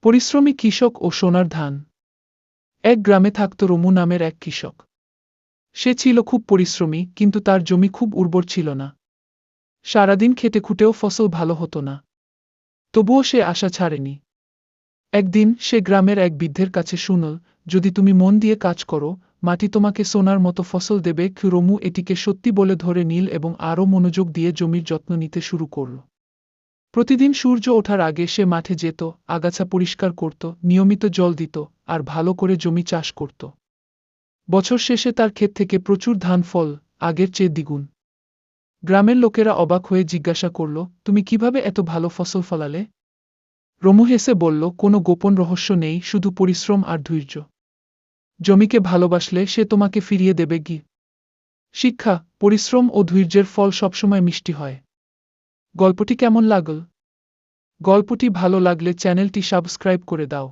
পরিশ্রমী কৃষক ও সোনার ধান। এক গ্রামে থাকত রমু নামের এক কৃষক। সে ছিল খুব পরিশ্রমী, কিন্তু তার জমি খুব উর্বর ছিল না। সারাদিন খেটে খুঁটেও ফসল ভালো হতো না। তবুও সে আশা ছাড়েনি। একদিন সে গ্রামের এক বৃদ্ধের কাছে শুনল, যদি তুমি মন দিয়ে কাজ করো, মাটি তোমাকে সোনার মতো ফসল দেবে। রমু এটিকে সত্যি বলে ধরে নিল এবং আরও মনোযোগ দিয়ে জমির যত্ন নিতে শুরু করল। প্রতিদিন সূর্য ওঠার আগে সে মাঠে যেত, আগাছা পরিষ্কার করত, নিয়মিত জল দিত, আর ভালো করে জমি চাষ করত। বছর শেষে তার ক্ষেত থেকে প্রচুর ধান ফল, আগের চেয়ে দ্বিগুণ। গ্রামের লোকেরা অবাক হয়ে জিজ্ঞাসা করল, তুমি কিভাবে এত ভালো ফসল ফলালে? রমু হেসে বলল, কোনো গোপন রহস্য নেই, শুধু পরিশ্রম আর ধৈর্য। জমিকে ভালোবাসলে সে তোমাকে ফিরিয়ে দেবে। শিক্ষা: পরিশ্রম ও ধৈর্যের ফল সবসময় মিষ্টি হয়। গল্পটি কেমন লাগল? গল্পটি ভালো লাগলে চ্যানেলটি সাবস্ক্রাইব করে দাও।